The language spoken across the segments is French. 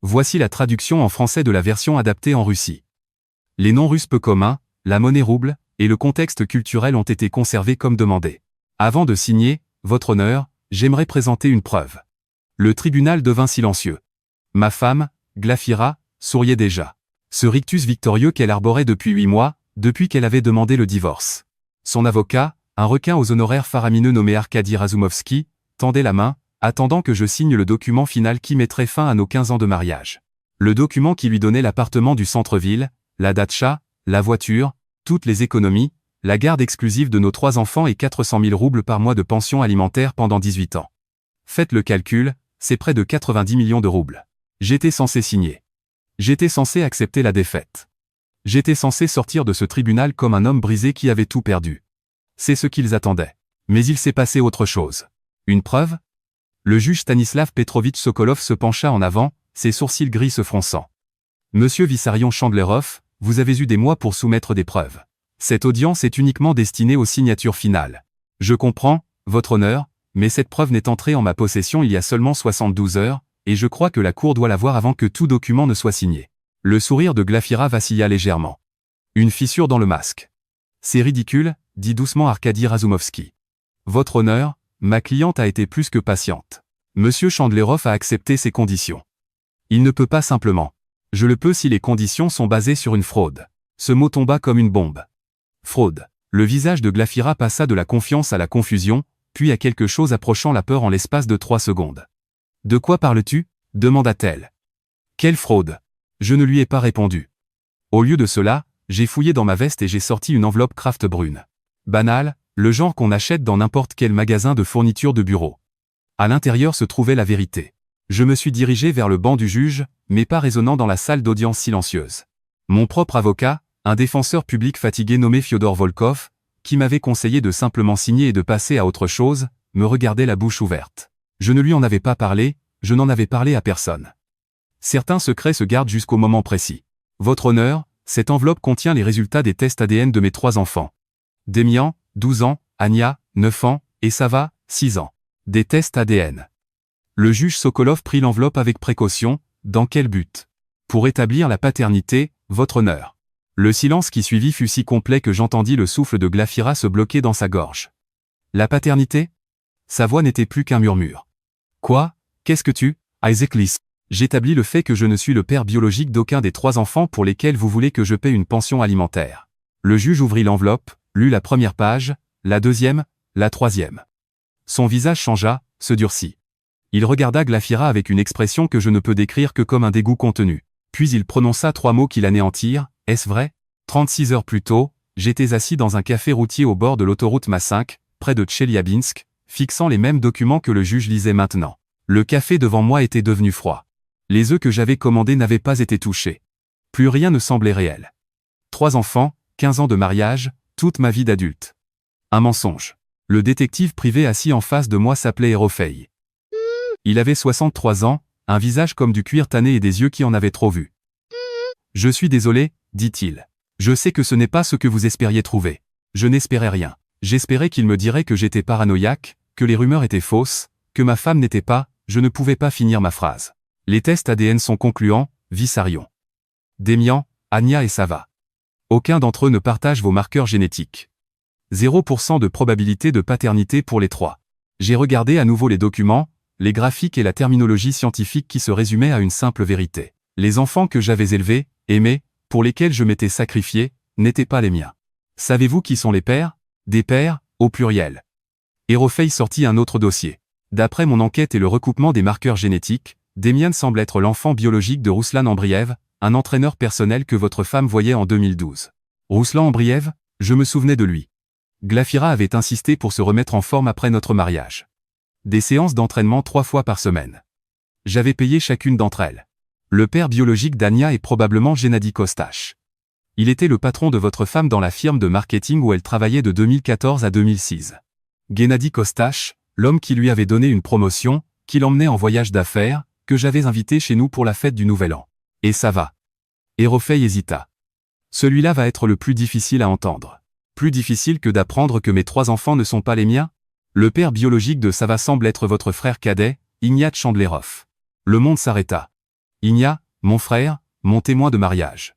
Voici la traduction en français de la version adaptée en Russie. Les noms russes peu communs, la monnaie rouble, et le contexte culturel ont été conservés comme demandé. Avant de signer, votre honneur, j'aimerais présenter une preuve. Le tribunal devint silencieux. Ma femme, Glafira, souriait déjà. Ce rictus victorieux qu'elle arborait depuis 8 mois, depuis qu'elle avait demandé le divorce. Son avocat, un requin aux honoraires faramineux nommé Arkady Razumovski, tendait la main, attendant que je signe le document final qui mettrait fin à nos 15 ans de mariage. Le document qui lui donnait l'appartement du centre-ville, la datcha, la voiture, toutes les économies, la garde exclusive de nos 3 enfants et 400 000 roubles par mois de pension alimentaire pendant 18 ans. Faites le calcul, c'est près de 90 millions de roubles. J'étais censé signer. J'étais censé accepter la défaite. J'étais censé sortir de ce tribunal comme un homme brisé qui avait tout perdu. C'est ce qu'ils attendaient. Mais il s'est passé autre chose. Une preuve ? Le juge Stanislav Petrovitch Sokolov se pencha en avant, ses sourcils gris se fronçant. Monsieur Vissarion Chandlerov, vous avez eu des mois pour soumettre des preuves. Cette audience est uniquement destinée aux signatures finales. Je comprends, votre honneur, mais cette preuve n'est entrée en ma possession il y a seulement 72 heures, et je crois que la cour doit la voir avant que tout document ne soit signé. Le sourire de Glafira vacilla légèrement. Une fissure dans le masque. C'est ridicule, dit doucement Arkady Razumovski. Votre honneur, ma cliente a été plus que patiente. Monsieur Chandlerov a accepté ses conditions. Il ne peut pas simplement. Je le peux si les conditions sont basées sur une fraude. Ce mot tomba comme une bombe. Fraude. Le visage de Glafira passa de la confiance à la confusion, puis à quelque chose approchant la peur en l'espace de 3 secondes. De quoi parles-tu ? Demanda-t-elle. Quelle fraude ? Je ne lui ai pas répondu. Au lieu de cela, j'ai fouillé dans ma veste et j'ai sorti une enveloppe Kraft brune. Banale, le genre qu'on achète dans n'importe quel magasin de fourniture de bureau. À l'intérieur se trouvait la vérité. Je me suis dirigé vers le banc du juge, mais pas résonnant dans la salle d'audience silencieuse. Mon propre avocat, un défenseur public fatigué nommé Fyodor Volkov, qui m'avait conseillé de simplement signer et de passer à autre chose, me regardait la bouche ouverte. Je ne lui en avais pas parlé, je n'en avais parlé à personne. Certains secrets se gardent jusqu'au moment précis. Votre honneur, cette enveloppe contient les résultats des tests ADN de mes 3 enfants. Demian, 12 ans, Anya, 9 ans, et Sava, 6 ans. Des tests ADN. Le juge Sokolov prit l'enveloppe avec précaution. Dans quel but ? Pour établir la paternité, votre honneur. Le silence qui suivit fut si complet que j'entendis le souffle de Glafira se bloquer dans sa gorge. La paternité ? Sa voix n'était plus qu'un murmure. Quoi ? Qu'est-ce que tu ? Isaac Lys. J'établis le fait que je ne suis le père biologique d'aucun des 3 enfants pour lesquels vous voulez que je paie une pension alimentaire. Le juge ouvrit l'enveloppe, lut la première page, la deuxième, la troisième. Son visage changea, se durcit. Il regarda Glafira avec une expression que je ne peux décrire que comme un dégoût contenu. Puis il prononça 3 mots qui l'anéantirent. Est-ce vrai ? 36 heures plus tôt, j'étais assis dans un café routier au bord de l'autoroute MA5, près de Tcheliabinsk, fixant les mêmes documents que le juge lisait maintenant. Le café devant moi était devenu froid. Les œufs que j'avais commandés n'avaient pas été touchés. Plus rien ne semblait réel. 3 enfants, 15 ans de mariage, toute ma vie d'adulte. Un mensonge. Le détective privé assis en face de moi s'appelait Erofei. Il avait 63 ans, un visage comme du cuir tanné et des yeux qui en avaient trop vu. « Je suis désolé, dit-il. Je sais que ce n'est pas ce que vous espériez trouver. Je n'espérais rien. J'espérais qu'il me dirait que j'étais paranoïaque, que les rumeurs étaient fausses, que ma femme n'était pas, je ne pouvais pas finir ma phrase. Les tests ADN sont concluants, Vissarion. Demian, Anya et Sava. Aucun d'entre eux ne partage vos marqueurs génétiques. 0% de probabilité de paternité pour les 3. J'ai regardé à nouveau les documents, les graphiques et la terminologie scientifique qui se résumaient à une simple vérité. Les enfants que j'avais élevés, aimés, pour lesquels je m'étais sacrifié, n'étaient pas les miens. Savez-vous qui sont les pères ? Des pères, au pluriel. Erofei sortit un autre dossier. D'après mon enquête et le recoupement des marqueurs génétiques, Demian semble être l'enfant biologique de Ruslan Ambriev, un entraîneur personnel que votre femme voyait en 2012. Ruslan Ambriev, je me souvenais de lui. Glafira avait insisté pour se remettre en forme après notre mariage. Des séances d'entraînement 3 fois par semaine. J'avais payé chacune d'entre elles. Le père biologique d'Anya est probablement Gennady Kostach. Il était le patron de votre femme dans la firme de marketing où elle travaillait de 2014 à 2006. Gennady Kostach, l'homme qui lui avait donné une promotion, qui l'emmenait en voyage d'affaires, que j'avais invité chez nous pour la fête du Nouvel An. Et ça va. Erofei hésita. Celui-là va être le plus difficile à entendre. Plus difficile que d'apprendre que mes 3 enfants ne sont pas les miens ? Le père biologique de Sava semble être votre frère cadet, Ignat Chandlerov. Le monde s'arrêta. Igna, mon frère, mon témoin de mariage.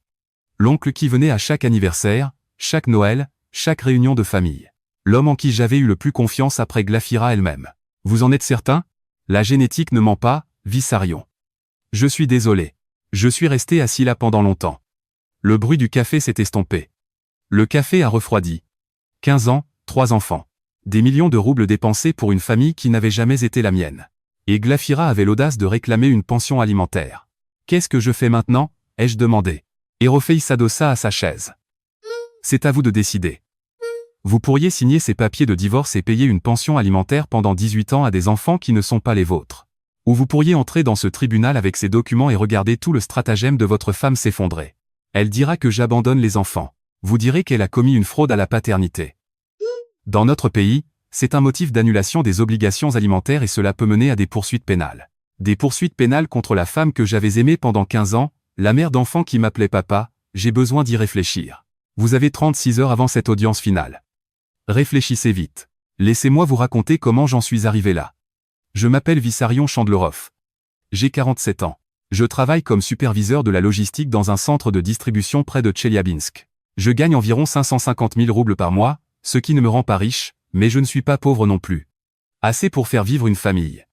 L'oncle qui venait à chaque anniversaire, chaque Noël, chaque réunion de famille. L'homme en qui j'avais eu le plus confiance après Glaphyra elle-même. Vous en êtes certain? La génétique ne ment pas, Vissarion. Je suis désolé. Je suis resté assis là pendant longtemps. Le bruit du café s'est estompé. Le café a refroidi. 15 ans, 3 enfants. Des millions de roubles dépensés pour une famille qui n'avait jamais été la mienne. Et Glaphyra avait l'audace de réclamer une pension alimentaire. Qu'est-ce que je fais maintenant? Ai-je demandé. Erofei s'adossa à sa chaise. C'est à vous de décider. Vous pourriez signer ces papiers de divorce et payer une pension alimentaire pendant 18 ans à des enfants qui ne sont pas les vôtres. Ou vous pourriez entrer dans ce tribunal avec ces documents et regarder tout le stratagème de votre femme s'effondrer. Elle dira que j'abandonne les enfants. Vous direz qu'elle a commis une fraude à la paternité. Dans notre pays, c'est un motif d'annulation des obligations alimentaires et cela peut mener à des poursuites pénales. Des poursuites pénales contre la femme que j'avais aimée pendant 15 ans, la mère d'enfants qui m'appelait papa, j'ai besoin d'y réfléchir. Vous avez 36 heures avant cette audience finale. Réfléchissez vite. Laissez-moi vous raconter comment j'en suis arrivé là. Je m'appelle Vissarion Chandlerov. J'ai 47 ans. Je travaille comme superviseur de la logistique dans un centre de distribution près de Tcheliabinsk. Je gagne environ 550 000 roubles par mois, ce qui ne me rend pas riche, mais je ne suis pas pauvre non plus. Assez pour faire vivre une famille.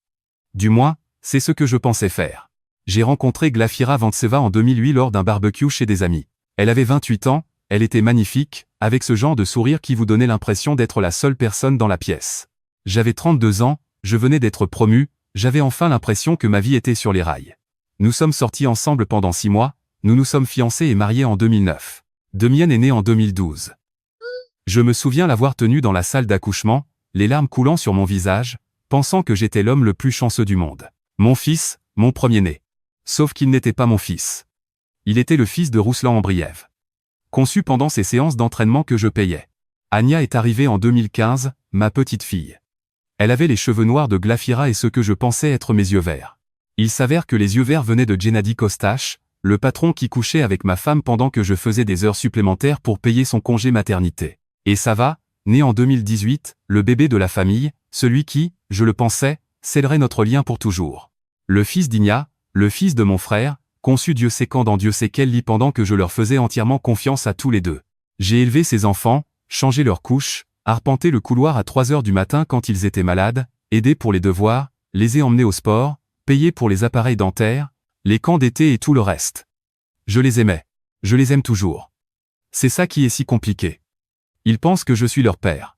Du moins, c'est ce que je pensais faire. J'ai rencontré Glaphyra Vantseva en 2008 lors d'un barbecue chez des amis. Elle avait 28 ans, elle était magnifique, avec ce genre de sourire qui vous donnait l'impression d'être la seule personne dans la pièce. J'avais 32 ans, je venais d'être promu, j'avais enfin l'impression que ma vie était sur les rails. Nous sommes sortis ensemble pendant 6 mois, nous nous sommes fiancés et mariés en 2009. Demian est né en 2012. Je me souviens l'avoir tenu dans la salle d'accouchement, les larmes coulant sur mon visage, pensant que j'étais l'homme le plus chanceux du monde. Mon fils, mon premier-né. Sauf qu'il n'était pas mon fils. Il était le fils de Rouslan Ambriev. Conçu pendant ces séances d'entraînement que je payais. Anya est arrivée en 2015, ma petite fille. Elle avait les cheveux noirs de Glaphyra et ce que je pensais être mes yeux verts. Il s'avère que les yeux verts venaient de Gennady Kostach, le patron qui couchait avec ma femme pendant que je faisais des heures supplémentaires pour payer son congé maternité. Et Sava, né en 2018, le bébé de la famille, celui qui, je le pensais, scellerait notre lien pour toujours. Le fils d'Igna, le fils de mon frère, conçu Dieu sait quand dans Dieu sait quel lit pendant que je leur faisais entièrement confiance à tous les deux. J'ai élevé ces enfants, changé leurs couches, arpenté le couloir à 3 heures du matin quand ils étaient malades, aidé pour les devoirs, les ai emmenés au sport, payé pour les appareils dentaires, les camps d'été et tout le reste. Je les aimais. Je les aime toujours. C'est ça qui est si compliqué. Ils pensent que je suis leur père.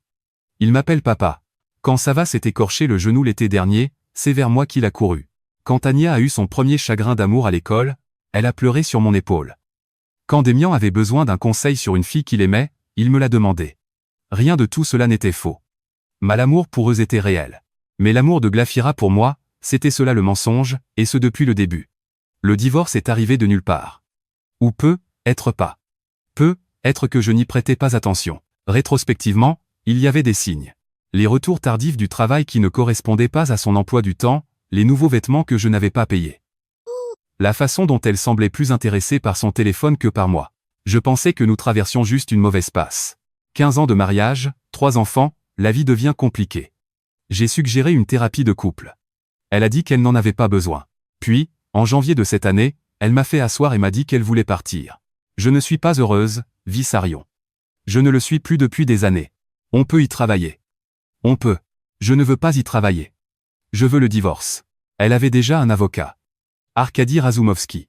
Ils m'appellent papa. Quand Sava s'est écorché le genou l'été dernier, c'est vers moi qu'il a couru. Quand Anya a eu son premier chagrin d'amour à l'école, elle a pleuré sur mon épaule. Quand Demian avait besoin d'un conseil sur une fille qu'il aimait, il me l'a demandé. Rien de tout cela n'était faux. L'amour pour eux était réel. Mais l'amour de Glaphyra pour moi, c'était cela le mensonge, et ce depuis le début. Le divorce est arrivé de nulle part. Ou peut être pas. Peut être que je n'y prêtais pas attention. Rétrospectivement, il y avait des signes. Les retours tardifs du travail qui ne correspondaient pas à son emploi du temps, les nouveaux vêtements que je n'avais pas payés. La façon dont elle semblait plus intéressée par son téléphone que par moi. Je pensais que nous traversions juste une mauvaise passe. 15 ans de mariage, 3 enfants, la vie devient compliquée. J'ai suggéré une thérapie de couple. Elle a dit qu'elle n'en avait pas besoin. Puis, en janvier de cette année, elle m'a fait asseoir et m'a dit qu'elle voulait partir. Je ne suis pas heureuse, Vissarion. Je ne le suis plus depuis des années. On peut y travailler. On peut. Je ne veux pas y travailler. Je veux le divorce. Elle avait déjà un avocat. Arkady Razumovski.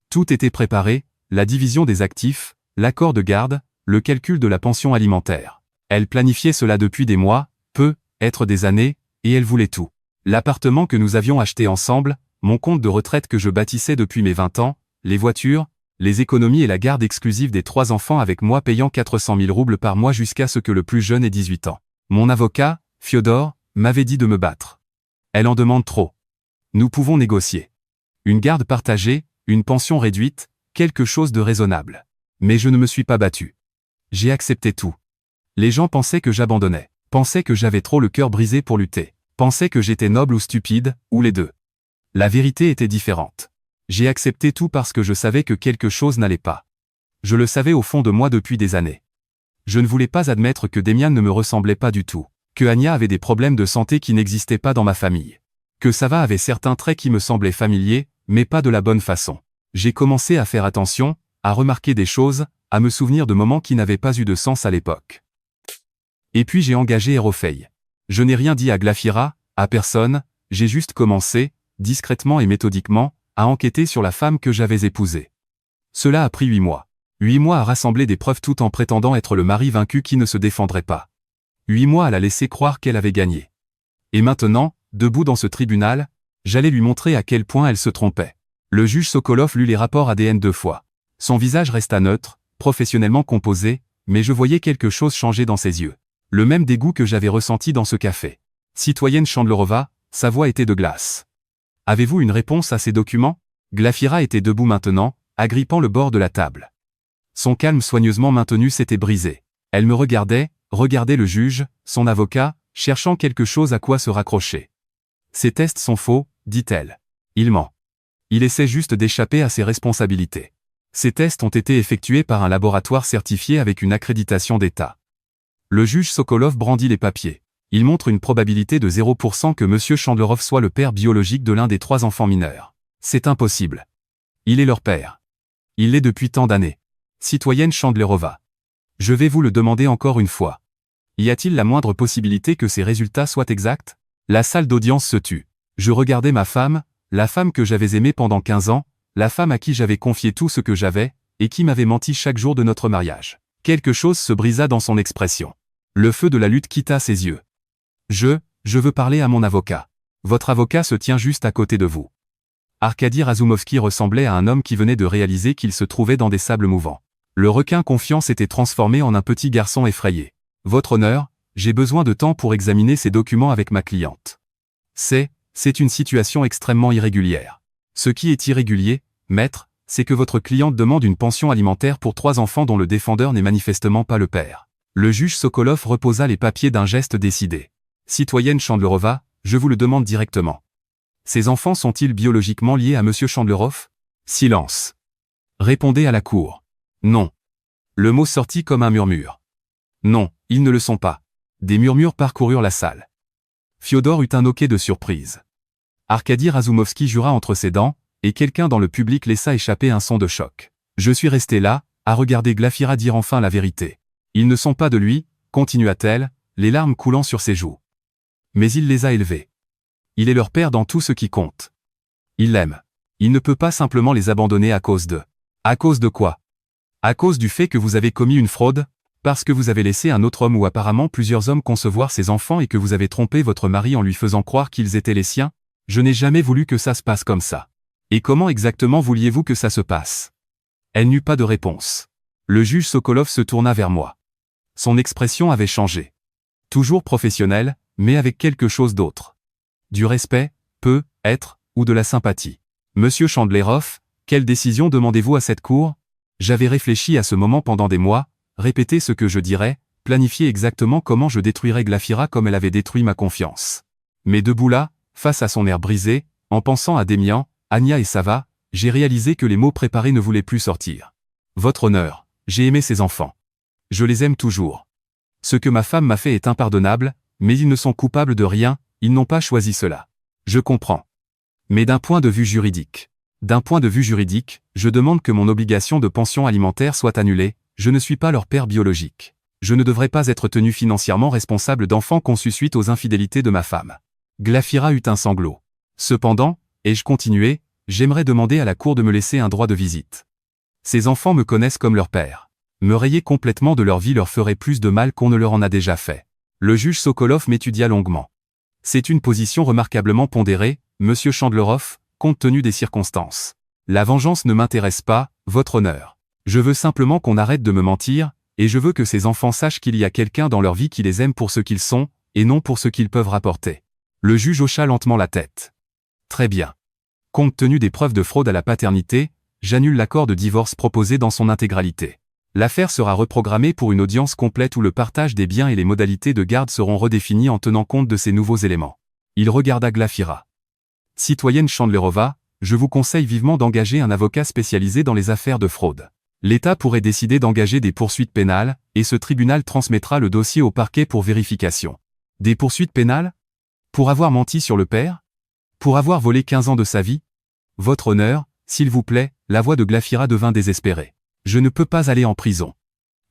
Tout était préparé, la division des actifs, l'accord de garde, le calcul de la pension alimentaire. Elle planifiait cela depuis des mois, peut-être des années, et elle voulait tout. L'appartement que nous avions acheté ensemble, mon compte de retraite que je bâtissais depuis mes 20 ans, les voitures, les économies et la garde exclusive des 3 enfants avec moi payant 400 000 roubles par mois jusqu'à ce que le plus jeune ait 18 ans. Mon avocat, Fyodor, m'avait dit de me battre. Elle en demande trop. Nous pouvons négocier. Une garde partagée, une pension réduite, quelque chose de raisonnable. Mais je ne me suis pas battu. J'ai accepté tout. Les gens pensaient que j'abandonnais, pensaient que j'avais trop le cœur brisé pour lutter, pensaient que j'étais noble ou stupide, ou les deux. La vérité était différente. J'ai accepté tout parce que je savais que quelque chose n'allait pas. Je le savais au fond de moi depuis des années. Je ne voulais pas admettre que Demian ne me ressemblait pas du tout, que Anya avait des problèmes de santé qui n'existaient pas dans ma famille, que Sava avait certains traits qui me semblaient familiers, mais pas de la bonne façon. J'ai commencé à faire attention, à remarquer des choses, à me souvenir de moments qui n'avaient pas eu de sens à l'époque. Et puis j'ai engagé Erofei. Je n'ai rien dit à Glaphyra, à personne, j'ai juste commencé, discrètement et méthodiquement, à enquêter sur la femme que j'avais épousée. Cela a pris 8 mois. 8 mois à rassembler des preuves tout en prétendant être le mari vaincu qui ne se défendrait pas. 8 mois à la laisser croire qu'elle avait gagné. Et maintenant, debout dans ce tribunal, j'allais lui montrer à quel point elle se trompait. Le juge Sokolov lut les rapports ADN 2 fois. Son visage resta neutre, professionnellement composé, mais je voyais quelque chose changer dans ses yeux. Le même dégoût que j'avais ressenti dans ce café. Citoyenne Chandlerova, sa voix était de glace. Avez-vous une réponse à ces documents? Glaphyra était debout maintenant, agrippant le bord de la table. Son calme soigneusement maintenu s'était brisé. Elle me regardait le juge, son avocat, cherchant quelque chose à quoi se raccrocher. Ces tests sont faux, dit-elle. Il ment. Il essaie juste d'échapper à ses responsabilités. Ces tests ont été effectués par un laboratoire certifié avec une accréditation d'État. Le juge Sokolov brandit les papiers. Il montre une probabilité de 0% que M. Chandlerov soit le père biologique de l'un des 3 enfants mineurs. C'est impossible. Il est leur père. Il l'est depuis tant d'années. Citoyenne Chandlerova. Je vais vous le demander encore une fois. Y a-t-il la moindre possibilité que ces résultats soient exacts? La salle d'audience se tut. Je regardais ma femme, la femme que j'avais aimée pendant 15 ans, la femme à qui j'avais confié tout ce que j'avais, et qui m'avait menti chaque jour de notre mariage. Quelque chose se brisa dans son expression. Le feu de la lutte quitta ses yeux. Je veux parler à mon avocat. Votre avocat se tient juste à côté de vous. Arkady Razumovski ressemblait à un homme qui venait de réaliser qu'il se trouvait dans des sables mouvants. Le requin confiant s'était transformé en un petit garçon effrayé. Votre honneur, j'ai besoin de temps pour examiner ces documents avec ma cliente. C'est une situation extrêmement irrégulière. Ce qui est irrégulier, maître, c'est que votre cliente demande une pension alimentaire pour 3 enfants dont le défendeur n'est manifestement pas le père. Le juge Sokolov reposa les papiers d'un geste décidé. Citoyenne Chandlerova, je vous le demande directement. Ces enfants sont-ils biologiquement liés à M. Chandlerov? Silence. Répondez à la cour. Non. Le mot sortit comme un murmure. Non, ils ne le sont pas. Des murmures parcoururent la salle. Fiodor eut un hoquet de surprise. Arkady Razumovski jura entre ses dents, et quelqu'un dans le public laissa échapper un son de choc. Je suis resté là, à regarder Glaphyra dire enfin la vérité. Ils ne sont pas de lui, continua-t-elle, les larmes coulant sur ses joues. Mais il les a élevés. Il est leur père dans tout ce qui compte. Il l'aime. Il ne peut pas simplement les abandonner à cause de... À cause de quoi? À cause du fait que vous avez commis une fraude? Parce que vous avez laissé un autre homme ou apparemment plusieurs hommes concevoir ses enfants et que vous avez trompé votre mari en lui faisant croire qu'ils étaient les siens? Je n'ai jamais voulu que ça se passe comme ça. Et comment exactement vouliez-vous que ça se passe? Elle n'eut pas de réponse. Le juge Sokolov se tourna vers moi. Son expression avait changé. Toujours professionnelle, mais avec quelque chose d'autre. Du respect, peut-être, ou de la sympathie. Monsieur Chandlerov, quelle décision demandez-vous à cette cour? J'avais réfléchi à ce moment pendant des mois, répété ce que je dirais, planifié exactement comment je détruirais Glaphyra comme elle avait détruit ma confiance. Mais debout là, face à son air brisé, en pensant à Demian, Anya et Sava, j'ai réalisé que les mots préparés ne voulaient plus sortir. Votre honneur, j'ai aimé ces enfants. Je les aime toujours. Ce que ma femme m'a fait est impardonnable, mais ils ne sont coupables de rien, ils n'ont pas choisi cela. Je comprends. Mais d'un point de vue juridique, je demande que mon obligation de pension alimentaire soit annulée, je ne suis pas leur père biologique. Je ne devrais pas être tenu financièrement responsable d'enfants conçus suite aux infidélités de ma femme. Glaphyra eut un sanglot. Cependant, ai-je continué, j'aimerais demander à la cour de me laisser un droit de visite. Ces enfants me connaissent comme leur père. Me rayer complètement de leur vie leur ferait plus de mal qu'on ne leur en a déjà fait. Le juge Sokolov m'étudia longuement. C'est une position remarquablement pondérée, monsieur Chandlerov, compte tenu des circonstances. La vengeance ne m'intéresse pas, votre honneur. Je veux simplement qu'on arrête de me mentir, et je veux que ces enfants sachent qu'il y a quelqu'un dans leur vie qui les aime pour ce qu'ils sont, et non pour ce qu'ils peuvent rapporter. Le juge hocha lentement la tête. Très bien. Compte tenu des preuves de fraude à la paternité, j'annule l'accord de divorce proposé dans son intégralité. L'affaire sera reprogrammée pour une audience complète où le partage des biens et les modalités de garde seront redéfinis en tenant compte de ces nouveaux éléments. Il regarda Glaphyra. Citoyenne Chandlerova, je vous conseille vivement d'engager un avocat spécialisé dans les affaires de fraude. L'État pourrait décider d'engager des poursuites pénales, et ce tribunal transmettra le dossier au parquet pour vérification. Des poursuites pénales? Pour avoir menti sur le père? Pour avoir volé 15 ans de sa vie? Votre honneur, s'il vous plaît, la voix de Glaphyra devint désespérée. Je ne peux pas aller en prison.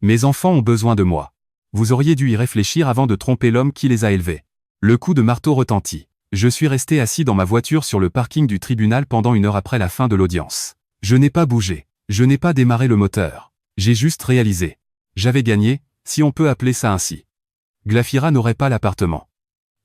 Mes enfants ont besoin de moi. Vous auriez dû y réfléchir avant de tromper l'homme qui les a élevés. Le coup de marteau retentit. Je suis resté assis dans ma voiture sur le parking du tribunal pendant 1 heure après la fin de l'audience. Je n'ai pas bougé. Je n'ai pas démarré le moteur. J'ai juste réalisé. J'avais gagné, si on peut appeler ça ainsi. Glaphyra n'aurait pas l'appartement.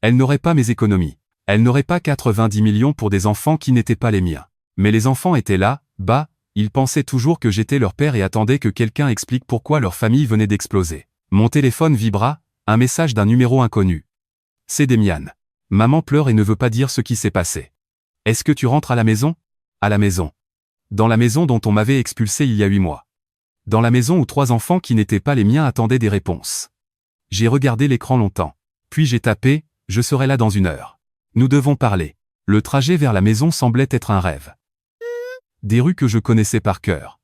Elle n'aurait pas mes économies. Elle n'aurait pas 90 millions pour des enfants qui n'étaient pas les miens. Mais les enfants étaient là, bas, ils pensaient toujours que j'étais leur père et attendaient que quelqu'un explique pourquoi leur famille venait d'exploser. Mon téléphone vibra, un message d'un numéro inconnu. C'est Demian. Maman pleure et ne veut pas dire ce qui s'est passé. Est-ce que tu rentres à la maison? À la maison. Dans la maison dont on m'avait expulsé il y a 8 mois. Dans la maison où 3 enfants qui n'étaient pas les miens attendaient des réponses. J'ai regardé l'écran longtemps. Puis j'ai tapé, je serai là dans 1 heure. Nous devons parler. Le trajet vers la maison semblait être un rêve. Des rues que je connaissais par cœur.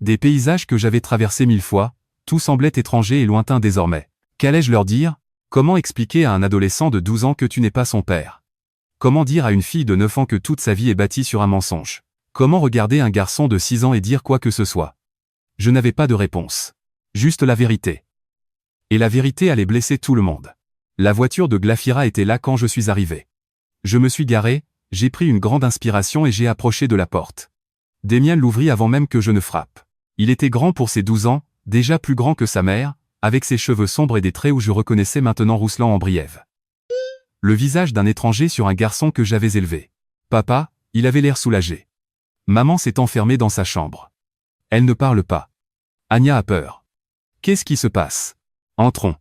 Des paysages que j'avais traversés 1000 fois, tout semblait étranger et lointain désormais. Qu'allais-je leur dire? Comment expliquer à un adolescent de 12 ans que tu n'es pas son père? Comment dire à une fille de 9 ans que toute sa vie est bâtie sur un mensonge? Comment regarder un garçon de 6 ans et dire quoi que ce soit? Je n'avais pas de réponse. Juste la vérité. Et la vérité allait blesser tout le monde. La voiture de Glaphyra était là quand je suis arrivé. Je me suis garé, j'ai pris une grande inspiration et j'ai approché de la porte. Demian l'ouvrit avant même que je ne frappe. Il était grand pour ses 12 ans, déjà plus grand que sa mère, avec ses cheveux sombres et des traits où je reconnaissais maintenant Rouslan en briève. Le visage d'un étranger sur un garçon que j'avais élevé. Papa, il avait l'air soulagé. Maman s'est enfermée dans sa chambre. Elle ne parle pas. Anya a peur. Qu'est-ce qui se passe? Entrons.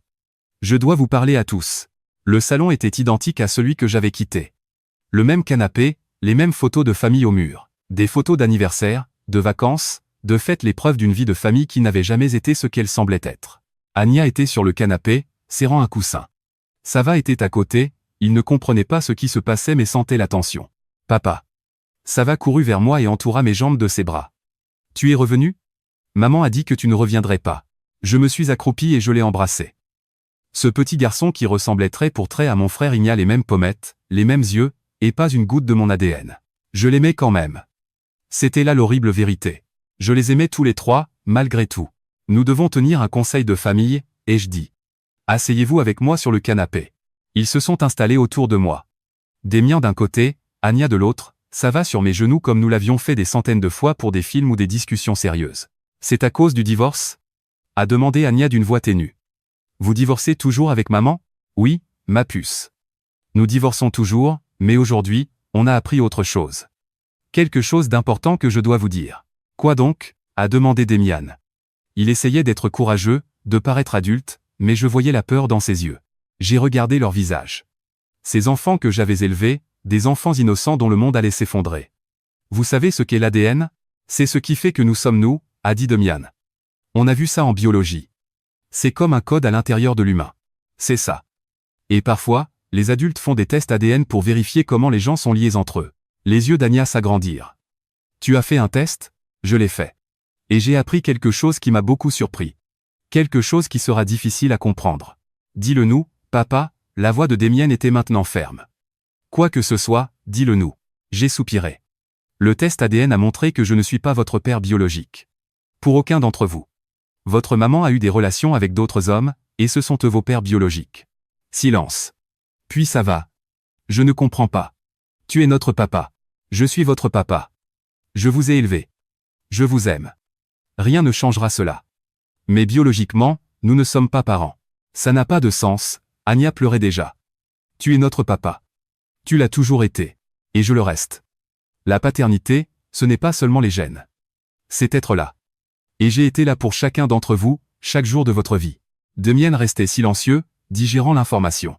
Je dois vous parler à tous. Le salon était identique à celui que j'avais quitté. Le même canapé, les mêmes photos de famille au mur. Des photos d'anniversaire, de vacances, de fêtes, les preuves d'une vie de famille qui n'avait jamais été ce qu'elle semblait être. Anya était sur le canapé, serrant un coussin. Sava était à côté, il ne comprenait pas ce qui se passait mais sentait la tension. Papa. Sava courut vers moi et entoura mes jambes de ses bras. Tu es revenu? Maman a dit que tu ne reviendrais pas. Je me suis accroupi et je l'ai embrassé. Ce petit garçon qui ressemblait trait pour trait à mon frère, il n'y a les mêmes pommettes, les mêmes yeux, et pas une goutte de mon ADN. Je l'aimais quand même. C'était là l'horrible vérité. Je les aimais tous les 3, malgré tout. Nous devons tenir un conseil de famille, ai-je dit. Asseyez-vous avec moi sur le canapé. Ils se sont installés autour de moi. Demian d'un côté, Anya de l'autre, Sava sur mes genoux comme nous l'avions fait des centaines de fois pour des films ou des discussions sérieuses. C'est à cause du divorce? A demandé Anya d'une voix ténue. Vous divorcez toujours avec maman? Oui, ma puce. Nous divorçons toujours, mais aujourd'hui, on a appris autre chose. Quelque chose d'important que je dois vous dire. Quoi donc? A demandé Demian. Il essayait d'être courageux, de paraître adulte, mais je voyais la peur dans ses yeux. J'ai regardé leur visage. Ces enfants que j'avais élevés, des enfants innocents dont le monde allait s'effondrer. Vous savez ce qu'est l'ADN? C'est ce qui fait que nous sommes nous, a dit Demian. On a vu ça en biologie. C'est comme un code à l'intérieur de l'humain. C'est ça. Et parfois, les adultes font des tests ADN pour vérifier comment les gens sont liés entre eux. Les yeux d'Anya s'agrandirent. Tu as fait un test? Je l'ai fait. Et j'ai appris quelque chose qui m'a beaucoup surpris. Quelque chose qui sera difficile à comprendre. Dis-le nous, papa, la voix de Demian était maintenant ferme. Quoi que ce soit, dis-le nous. J'ai soupiré. Le test ADN a montré que je ne suis pas votre père biologique. Pour aucun d'entre vous. Votre maman a eu des relations avec d'autres hommes, et ce sont eux vos pères biologiques. Silence. Puis ça va. Je ne comprends pas. Tu es notre papa. Je suis votre papa. Je vous ai élevé. Je vous aime. Rien ne changera cela. Mais biologiquement, nous ne sommes pas parents. Ça n'a pas de sens, Anya pleurait déjà. Tu es notre papa. Tu l'as toujours été. Et je le reste. La paternité, ce n'est pas seulement les gènes. C'est être là. Et j'ai été là pour chacun d'entre vous, chaque jour de votre vie. Demian restait silencieux, digérant l'information.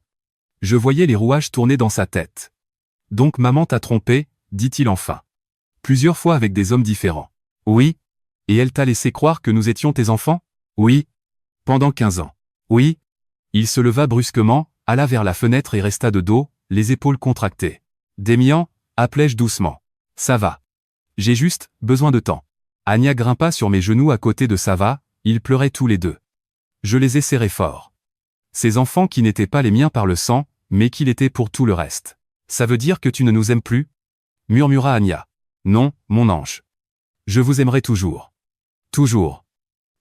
Je voyais les rouages tourner dans sa tête. Donc maman t'a trompé, dit-il enfin. Plusieurs fois avec des hommes différents. Oui. Et elle t'a laissé croire que nous étions tes enfants? Oui. Pendant 15 ans. Oui. Il se leva brusquement, alla vers la fenêtre et resta de dos, les épaules contractées. Demian, appelai-je doucement. Ça va. J'ai juste besoin de temps. Anya grimpa sur mes genoux à côté de Sava, ils pleuraient tous les deux. Je les ai serrés fort. Ces enfants qui n'étaient pas les miens par le sang, mais qui l'étaient pour tout le reste. Ça veut dire que tu ne nous aimes plus? Murmura Anya. Non, mon ange. Je vous aimerai toujours. Toujours.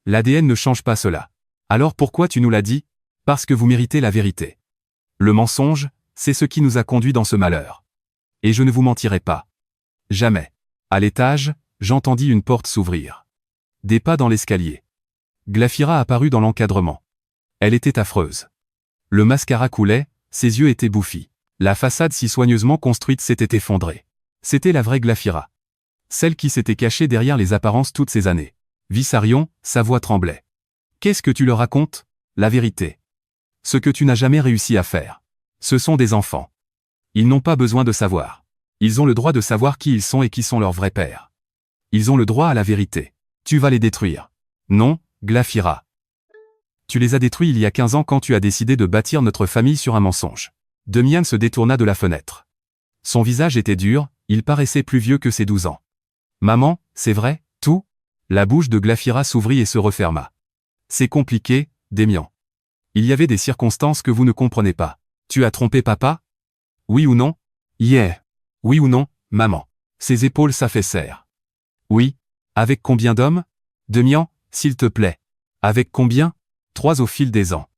L'ADN ne change pas cela. Alors pourquoi tu nous l'as dit? Parce que vous méritez la vérité. Le mensonge, c'est ce qui nous a conduits dans ce malheur. Et je ne vous mentirai pas. Jamais. À l'étage, j'entendis une porte s'ouvrir. Des pas dans l'escalier. Glafira apparut dans l'encadrement. Elle était affreuse. Le mascara coulait, ses yeux étaient bouffis. La façade si soigneusement construite s'était effondrée. C'était la vraie Glafira. Celle qui s'était cachée derrière les apparences toutes ces années. Vissarion, sa voix tremblait. Qu'est-ce que tu leur racontes? La vérité. Ce que tu n'as jamais réussi à faire. Ce sont des enfants. Ils n'ont pas besoin de savoir. Ils ont le droit de savoir qui ils sont et qui sont leurs vrais pères. Ils ont le droit à la vérité. Tu vas les détruire. Non, Glafira. Tu les as détruits il y a 15 ans quand tu as décidé de bâtir notre famille sur un mensonge. Demian se détourna de la fenêtre. Son visage était dur, il paraissait plus vieux que ses 12 ans. Maman, c'est vrai, tout? La bouche de Glafira s'ouvrit et se referma. C'est compliqué, Demian. Il y avait des circonstances que vous ne comprenez pas. Tu as trompé papa? Oui ou non? Yeah. Oui ou non, maman? Ses épaules s'affaissèrent. Oui. Avec combien d'hommes? Demian, s'il te plaît. Avec combien? 3 au fil des ans.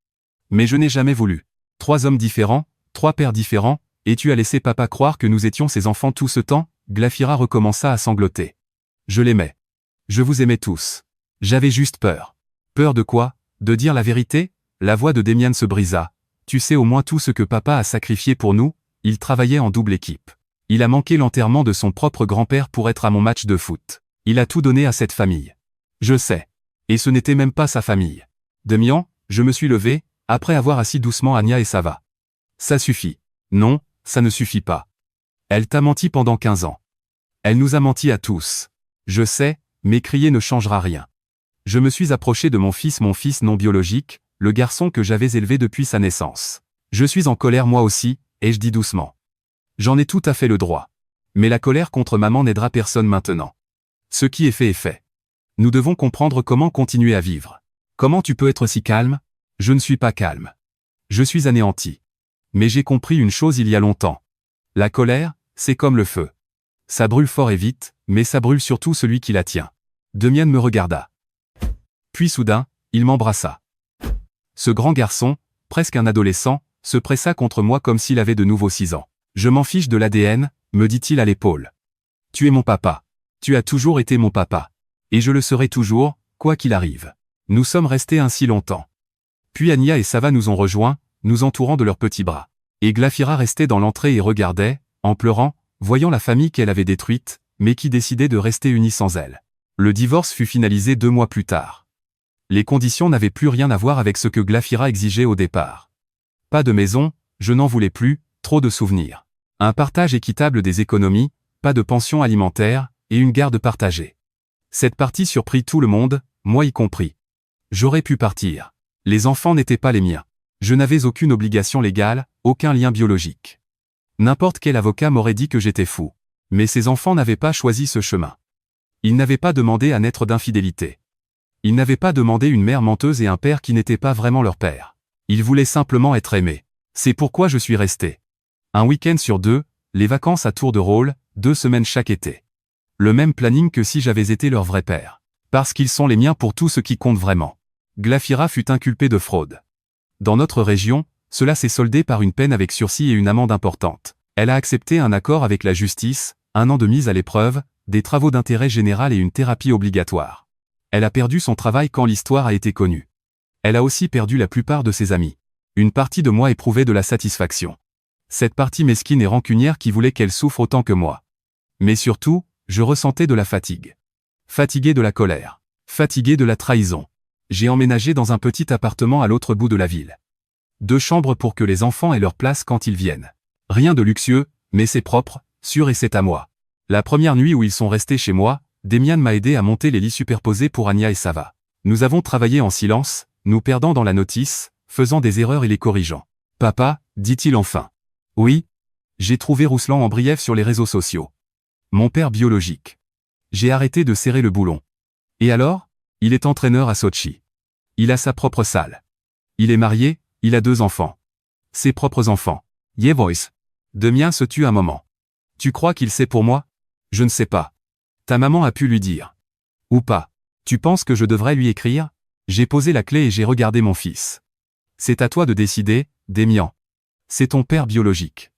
Mais je n'ai jamais voulu. 3 hommes différents, 3 pères différents, et tu as laissé papa croire que nous étions ses enfants tout ce temps? Glafira recommença à sangloter. Je l'aimais. Je vous aimais tous. J'avais juste peur. Peur de quoi? De dire la vérité? La voix de Demian se brisa. Tu sais au moins tout ce que papa a sacrifié pour nous? Il travaillait en double équipe. Il a manqué l'enterrement de son propre grand-père pour être à mon match de foot. Il a tout donné à cette famille. Je sais. Et ce n'était même pas sa famille. Demian, je me suis levé, après avoir assis doucement Anya et Sava. Ça suffit. Non, ça ne suffit pas. Elle t'a menti pendant 15 ans. Elle nous a menti à tous. Je sais, mais crier ne changera rien. Je me suis approché de mon fils non biologique, le garçon que j'avais élevé depuis sa naissance. Je suis en colère moi aussi, et je dis doucement. J'en ai tout à fait le droit. Mais la colère contre maman n'aidera personne maintenant. Ce qui est fait est fait. Nous devons comprendre comment continuer à vivre. Comment tu peux être si calme? Je ne suis pas calme. Je suis anéanti. Mais j'ai compris une chose il y a longtemps. La colère, c'est comme le feu. Ça brûle fort et vite, mais ça brûle surtout celui qui la tient. Demian me regarda. Puis soudain, il m'embrassa. Ce grand garçon, presque un adolescent, se pressa contre moi comme s'il avait de nouveau 6 ans. Je m'en fiche de l'ADN, me dit-il à l'épaule. Tu es mon papa. Tu as toujours été mon papa. Et je le serai toujours, quoi qu'il arrive. Nous sommes restés ainsi longtemps. Puis Anya et Sava nous ont rejoints, nous entourant de leurs petits bras. Et Glafira restait dans l'entrée et regardait, en pleurant, voyant la famille qu'elle avait détruite, mais qui décidait de rester unie sans elle. Le divorce fut finalisé 2 mois plus tard. Les conditions n'avaient plus rien à voir avec ce que Glafira exigeait au départ. Pas de maison, je n'en voulais plus, trop de souvenirs. Un partage équitable des économies, pas de pension alimentaire, et une garde partagée. Cette partie surprit tout le monde, moi y compris. J'aurais pu partir. Les enfants n'étaient pas les miens. Je n'avais aucune obligation légale, aucun lien biologique. N'importe quel avocat m'aurait dit que j'étais fou. Mais ces enfants n'avaient pas choisi ce chemin. Ils n'avaient pas demandé à naître d'infidélité. Ils n'avaient pas demandé une mère menteuse et un père qui n'était pas vraiment leur père. Ils voulaient simplement être aimés. C'est pourquoi je suis resté. Un week-end sur 2, les vacances à tour de rôle, 2 semaines chaque été. Le même planning que si j'avais été leur vrai père. Parce qu'ils sont les miens pour tout ce qui compte vraiment. Glafira fut inculpée de fraude. Dans notre région, cela s'est soldé par une peine avec sursis et une amende importante. Elle a accepté un accord avec la justice, 1 an de mise à l'épreuve, des travaux d'intérêt général et une thérapie obligatoire. Elle a perdu son travail quand l'histoire a été connue. Elle a aussi perdu la plupart de ses amis. Une partie de moi éprouvait de la satisfaction. Cette partie mesquine et rancunière qui voulait qu'elle souffre autant que moi. Mais surtout, je ressentais de la fatigue. Fatigué de la colère. Fatigué de la trahison. J'ai emménagé dans un petit appartement à l'autre bout de la ville. 2 chambres pour que les enfants aient leur place quand ils viennent. Rien de luxueux, mais c'est propre, sûr et c'est à moi. La première nuit où ils sont restés chez moi, Demian m'a aidé à monter les lits superposés pour Anya et Sava. Nous avons travaillé en silence, nous perdant dans la notice, faisant des erreurs et les corrigeant. Papa, dit-il enfin. Oui. J'ai trouvé Rouslan en brief sur les réseaux sociaux. Mon père biologique. J'ai arrêté de serrer le boulon. Et alors? Il est entraîneur à Sochi. Il a sa propre salle. Il est marié, il a 2 enfants. Ses propres enfants. Yeah boys. Demian se tut un moment. Tu crois qu'il sait pour moi? Je ne sais pas. Ta maman a pu lui dire. Ou pas. Tu penses que je devrais lui écrire? J'ai posé la clé et j'ai regardé mon fils. C'est à toi de décider, Démian. C'est ton père biologique.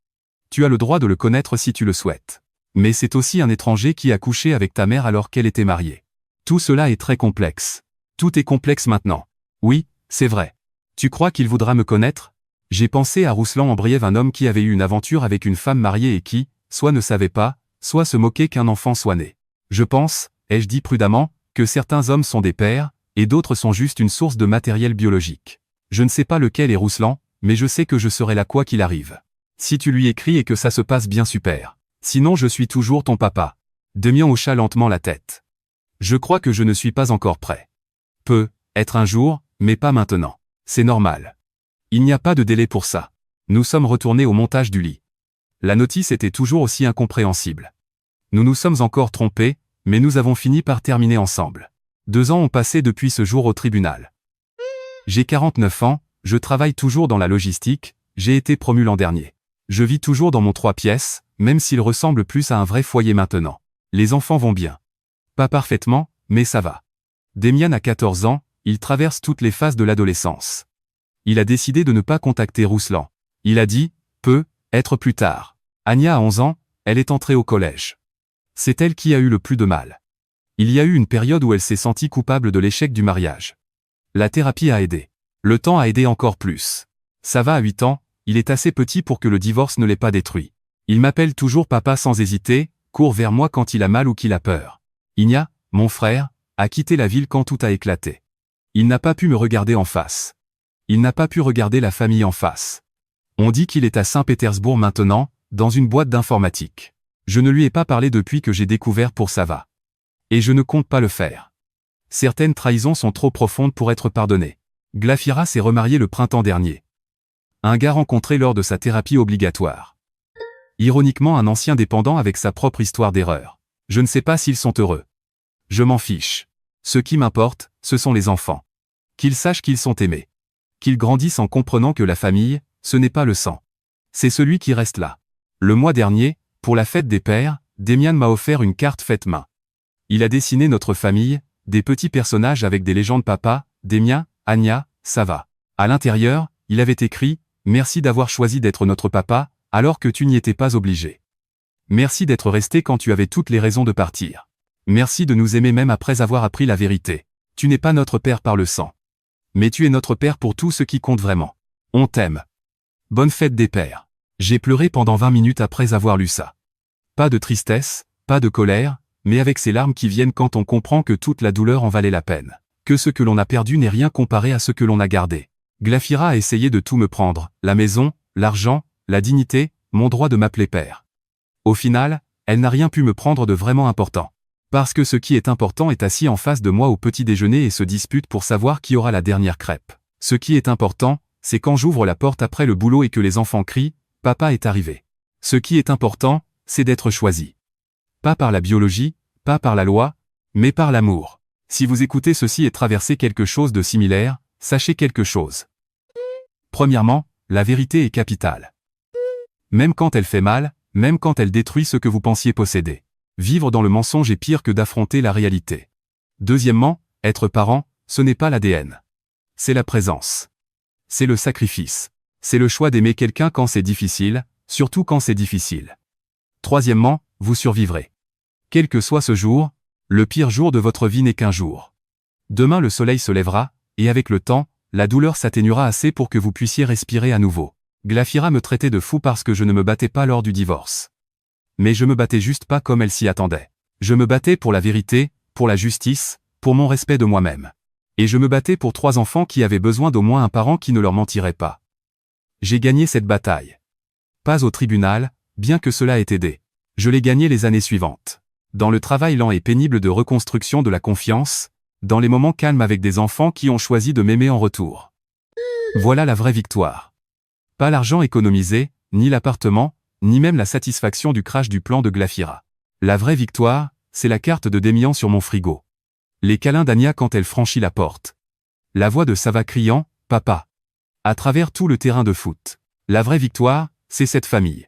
Tu as le droit de le connaître si tu le souhaites. Mais c'est aussi un étranger qui a couché avec ta mère alors qu'elle était mariée. Tout cela est très complexe. Tout est complexe maintenant. Oui, c'est vrai. Tu crois qu'il voudra me connaître? J'ai pensé à Rouslan Ambriève, un homme qui avait eu une aventure avec une femme mariée et qui, soit ne savait pas, soit se moquait qu'un enfant soit né. Je pense, ai-je dit prudemment, que certains hommes sont des pères, et d'autres sont juste une source de matériel biologique. Je ne sais pas lequel est Rouslan, mais je sais que je serai là quoi qu'il arrive. Si tu lui écris et que ça se passe bien, super. Sinon je suis toujours ton papa. Démian hocha lentement la tête. Je crois que je ne suis pas encore prêt. Être un jour, mais pas maintenant. C'est normal. Il n'y a pas de délai pour ça. Nous sommes retournés au montage du lit. La notice était toujours aussi incompréhensible. Nous nous sommes encore trompés, mais nous avons fini par terminer ensemble. 2 ans ont passé depuis ce jour au tribunal. J'ai 49 ans, je travaille toujours dans la logistique, j'ai été promu l'an dernier. Je vis toujours dans mon 3 pièces, même s'il ressemble plus à un vrai foyer maintenant. Les enfants vont bien. Pas parfaitement, mais ça va. Démian a 14 ans, il traverse toutes les phases de l'adolescence. Il a décidé de ne pas contacter Rouslan. Il a dit, être plus tard. Anya a 11 ans, elle est entrée au collège. C'est elle qui a eu le plus de mal. Il y a eu une période où elle s'est sentie coupable de l'échec du mariage. La thérapie a aidé. Le temps a aidé encore plus. Ça va à 8 ans, il est assez petit pour que le divorce ne l'ait pas détruit. Il m'appelle toujours papa sans hésiter, court vers moi quand il a mal ou qu'il a peur. Igna, mon frère, a quitté la ville quand tout a éclaté. Il n'a pas pu me regarder en face. Il n'a pas pu regarder la famille en face. On dit qu'il est à Saint-Pétersbourg maintenant, dans une boîte d'informatique. Je ne lui ai pas parlé depuis que j'ai découvert pour ça va. Et je ne compte pas le faire. Certaines trahisons sont trop profondes pour être pardonnées. Glafira s'est remarié le printemps dernier. Un gars rencontré lors de sa thérapie obligatoire. Ironiquement, un ancien dépendant avec sa propre histoire d'erreur. Je ne sais pas s'ils sont heureux. Je m'en fiche. Ce qui m'importe, ce sont les enfants. Qu'ils sachent qu'ils sont aimés. Qu'ils grandissent en comprenant que la famille, ce n'est pas le sang. C'est celui qui reste là. Le mois dernier, pour la fête des pères, Démian m'a offert une carte faite main. Il a dessiné notre famille, des petits personnages avec des légendes papa, Démian, Anya, ça va. À l'intérieur, il avait écrit « Merci d'avoir choisi d'être notre papa, alors que tu n'y étais pas obligé. Merci d'être resté quand tu avais toutes les raisons de partir. Merci de nous aimer même après avoir appris la vérité. Tu n'es pas notre père par le sang. Mais tu es notre père pour tout ce qui compte vraiment. On t'aime. Bonne fête des pères. » J'ai pleuré pendant 20 minutes après avoir lu ça. Pas de tristesse, pas de colère, mais avec ces larmes qui viennent quand on comprend que toute la douleur en valait la peine. Que ce que l'on a perdu n'est rien comparé à ce que l'on a gardé. Glafira a essayé de tout me prendre, la maison, l'argent, la dignité, mon droit de m'appeler père. Au final, elle n'a rien pu me prendre de vraiment important. Parce que ce qui est important est assis en face de moi au petit déjeuner et se dispute pour savoir qui aura la dernière crêpe. Ce qui est important, c'est quand j'ouvre la porte après le boulot et que les enfants crient « Papa est arrivé ». Ce qui est important, c'est d'être choisi. Pas par la biologie, pas par la loi, mais par l'amour. Si vous écoutez ceci et traversez quelque chose de similaire, sachez quelque chose. Premièrement, la vérité est capitale. Même quand elle fait mal, même quand elle détruit ce que vous pensiez posséder. Vivre dans le mensonge est pire que d'affronter la réalité. Deuxièmement, être parent, ce n'est pas l'ADN. C'est la présence. C'est le sacrifice. C'est le choix d'aimer quelqu'un quand c'est difficile, surtout quand c'est difficile. Troisièmement, vous survivrez. Quel que soit ce jour, le pire jour de votre vie n'est qu'un jour. Demain le soleil se lèvera, et avec le temps, la douleur s'atténuera assez pour que vous puissiez respirer à nouveau. Glafira me traitait de fou parce que je ne me battais pas lors du divorce. Mais je me battais juste pas comme elle s'y attendait. Je me battais pour la vérité, pour la justice, pour mon respect de moi-même. Et je me battais pour 3 enfants qui avaient besoin d'au moins un parent qui ne leur mentirait pas. J'ai gagné cette bataille. Pas au tribunal, bien que cela ait aidé. Je l'ai gagnée les années suivantes. Dans le travail lent et pénible de reconstruction de la confiance, dans les moments calmes avec des enfants qui ont choisi de m'aimer en retour. Voilà la vraie victoire. Pas l'argent économisé, ni l'appartement, ni même la satisfaction du crash du plan de Glafira. La vraie victoire, c'est la carte de Démian sur mon frigo. Les câlins d'Anya quand elle franchit la porte. La voix de Sava criant « Papa !» à travers tout le terrain de foot. La vraie victoire, c'est cette famille.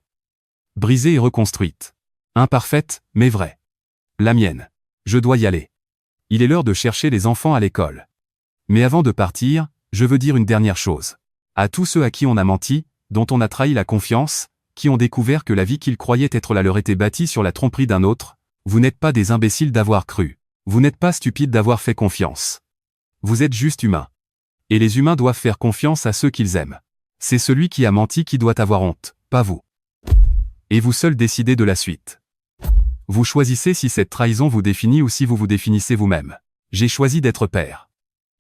Brisée et reconstruite. Imparfaite, mais vraie. La mienne. Je dois y aller. Il est l'heure de chercher les enfants à l'école. Mais avant de partir, je veux dire une dernière chose. À tous ceux à qui on a menti, dont on a trahi la confiance, qui ont découvert que la vie qu'ils croyaient être la leur était bâtie sur la tromperie d'un autre, vous n'êtes pas des imbéciles d'avoir cru. Vous n'êtes pas stupides d'avoir fait confiance. Vous êtes juste humains. Et les humains doivent faire confiance à ceux qu'ils aiment. C'est celui qui a menti qui doit avoir honte, pas vous. Et vous seul décidez de la suite. Vous choisissez si cette trahison vous définit ou si vous vous définissez vous-même. J'ai choisi d'être père.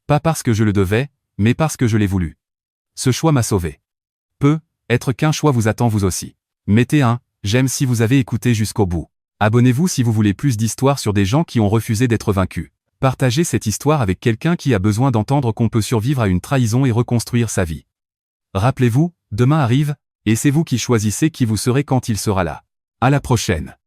Pas parce que je le devais, mais parce que je l'ai voulu. Ce choix m'a sauvé. Être qu'un choix vous attend vous aussi. Mettez un j'aime si vous avez écouté jusqu'au bout. Abonnez-vous si vous voulez plus d'histoires sur des gens qui ont refusé d'être vaincus. Partagez cette histoire avec quelqu'un qui a besoin d'entendre qu'on peut survivre à une trahison et reconstruire sa vie. Rappelez-vous, demain arrive, et c'est vous qui choisissez qui vous serez quand il sera là. À la prochaine.